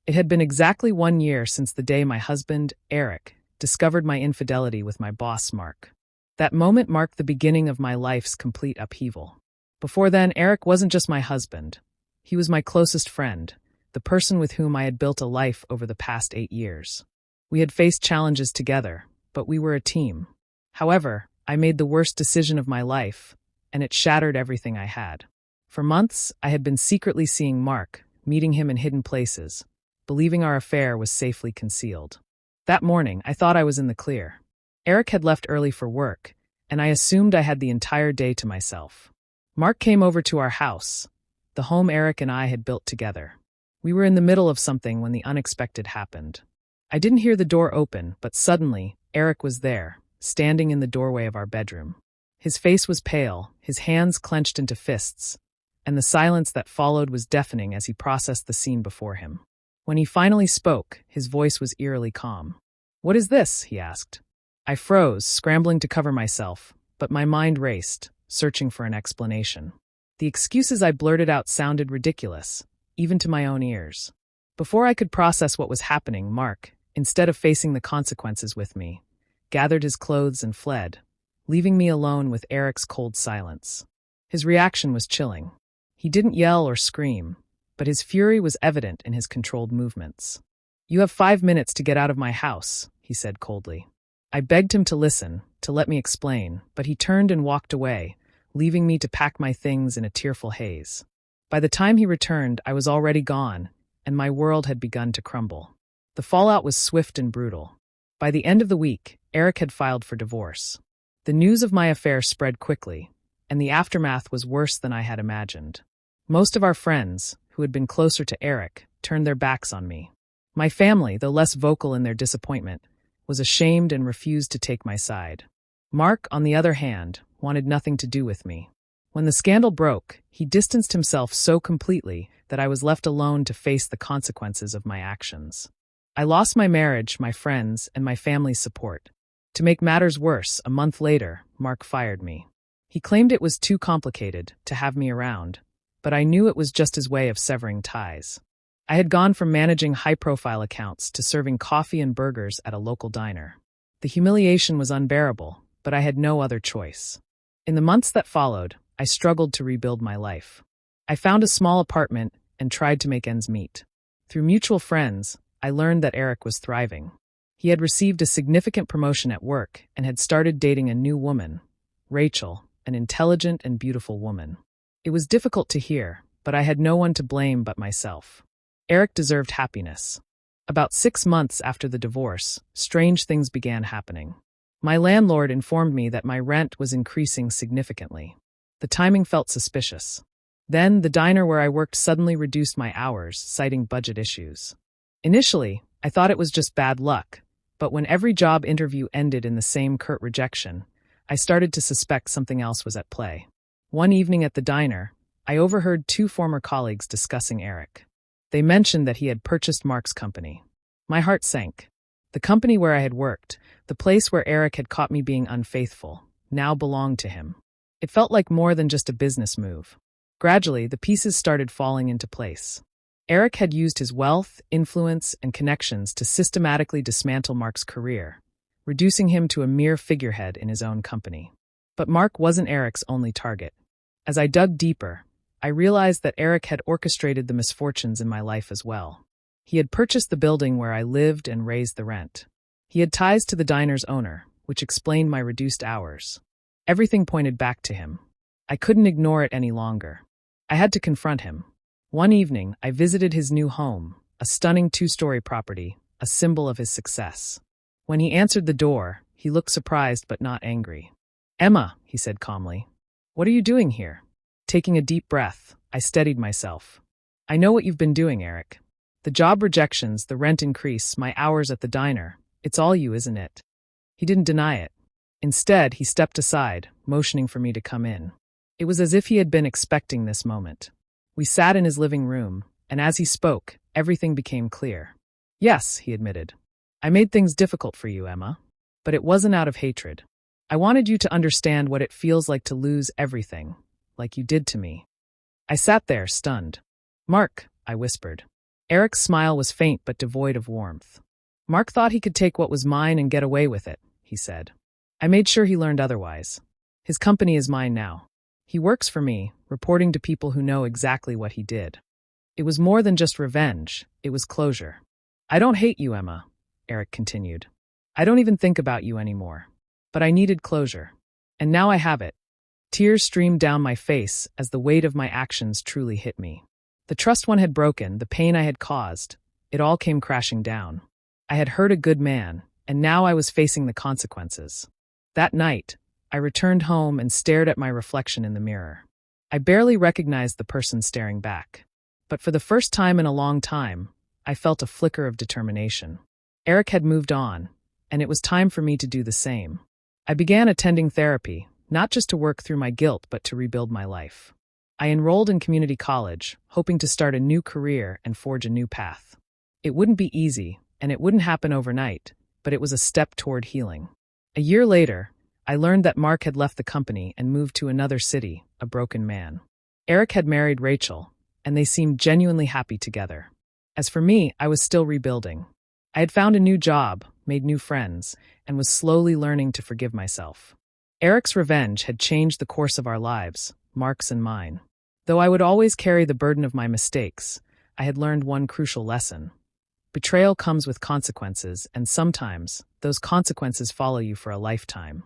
It had been exactly 1 year since the day my husband, Eric, discovered my infidelity with my boss, Mark. That moment marked the beginning of my life's complete upheaval. Before then, Eric wasn't just my husband. He was my closest friend, the person with whom I had built a life over the past 8 years. We had faced challenges together, but we were a team. However, I made the worst decision of my life, and it shattered everything I had. For months, I had been secretly seeing Mark, meeting him in hidden places, believing our affair was safely concealed. That morning, I thought I was in the clear. Eric had left early for work, and I assumed I had the entire day to myself. Mark came over to our house, the home Eric and I had built together. We were in the middle of something when the unexpected happened. I didn't hear the door open, but suddenly, Eric was there, standing in the doorway of our bedroom. His face was pale, his hands clenched into fists, and the silence that followed was deafening as he processed the scene before him. When he finally spoke, his voice was eerily calm. "What is this?" he asked. I froze, scrambling to cover myself, but my mind raced, searching for an explanation. The excuses I blurted out sounded ridiculous, even to my own ears. Before I could process what was happening, Mark, instead of facing the consequences with me, gathered his clothes and fled, leaving me alone with Eric's cold silence. His reaction was chilling. He didn't yell or scream, but his fury was evident in his controlled movements. "You have 5 minutes to get out of my house," he said coldly. I begged him to listen, to let me explain, but he turned and walked away, leaving me to pack my things in a tearful haze. By the time he returned, I was already gone, and my world had begun to crumble. The fallout was swift and brutal. By the end of the week, Eric had filed for divorce. The news of my affair spread quickly, and the aftermath was worse than I had imagined. Most of our friends, who had been closer to Eric, turned their backs on me. My family, though less vocal in their disappointment, was ashamed and refused to take my side. Mark, on the other hand, wanted nothing to do with me. When the scandal broke, he distanced himself so completely that I was left alone to face the consequences of my actions. I lost my marriage, my friends, and my family's support. To make matters worse, a month later, Mark fired me. He claimed it was too complicated to have me around, but I knew it was just his way of severing ties. I had gone from managing high-profile accounts to serving coffee and burgers at a local diner. The humiliation was unbearable, but I had no other choice. In the months that followed, I struggled to rebuild my life. I found a small apartment and tried to make ends meet. Through mutual friends, I learned that Eric was thriving. He had received a significant promotion at work and had started dating a new woman, Rachel, an intelligent and beautiful woman. It was difficult to hear, but I had no one to blame but myself. Eric deserved happiness. About 6 months after the divorce, strange things began happening. My landlord informed me that my rent was increasing significantly. The timing felt suspicious. Then, the diner where I worked suddenly reduced my hours, citing budget issues. Initially, I thought it was just bad luck, but when every job interview ended in the same curt rejection, I started to suspect something else was at play. One evening at the diner, I overheard 2 former colleagues discussing Eric. They mentioned that he had purchased Mark's company. My heart sank. The company where I had worked, the place where Eric had caught me being unfaithful, now belonged to him. It felt like more than just a business move. Gradually, the pieces started falling into place. Eric had used his wealth, influence, and connections to systematically dismantle Mark's career, reducing him to a mere figurehead in his own company. But Mark wasn't Eric's only target. As I dug deeper, I realized that Eric had orchestrated the misfortunes in my life as well. He had purchased the building where I lived and raised the rent. He had ties to the diner's owner, which explained my reduced hours. Everything pointed back to him. I couldn't ignore it any longer. I had to confront him. One evening, I visited his new home, a stunning 2-story property, a symbol of his success. When he answered the door, he looked surprised but not angry. "Emma," he said calmly, "what are you doing here?" Taking a deep breath, I steadied myself. "I know what you've been doing, Eric. The job rejections, the rent increase, my hours at the diner. It's all you, isn't it?" He didn't deny it. Instead, he stepped aside, motioning for me to come in. It was as if he had been expecting this moment. We sat in his living room, and as he spoke, everything became clear. "Yes," he admitted. "I made things difficult for you, Emma. But it wasn't out of hatred. I wanted you to understand what it feels like to lose everything, like you did to me." I sat there, stunned. "Mark," I whispered. Eric's smile was faint but devoid of warmth. Mark thought he could take what was mine and get away with it, he said. I made sure he learned otherwise. His company is mine now. He works for me, reporting to people who know exactly what he did. It was more than just revenge, it was closure. I don't hate you, Emma, Eric continued. I don't even think about you anymore. But I needed closure. And now I have it. Tears streamed down my face as the weight of my actions truly hit me. The trust one had broken, the pain I had caused, it all came crashing down. I had hurt a good man, and now I was facing the consequences. That night, I returned home and stared at my reflection in the mirror. I barely recognized the person staring back. But for the first time in a long time, I felt a flicker of determination. Eric had moved on, and it was time for me to do the same. I began attending therapy, not just to work through my guilt, but to rebuild my life. I enrolled in community college, hoping to start a new career and forge a new path. It wouldn't be easy, and it wouldn't happen overnight, but it was a step toward healing. A year later, I learned that Mark had left the company and moved to another city, a broken man. Eric had married Rachel, and they seemed genuinely happy together. As for me, I was still rebuilding. I had found a new job, made new friends, and was slowly learning to forgive myself. Eric's revenge had changed the course of our lives, Mark's and mine. Though I would always carry the burden of my mistakes, I had learned one crucial lesson. Betrayal comes with consequences, and sometimes those consequences follow you for a lifetime.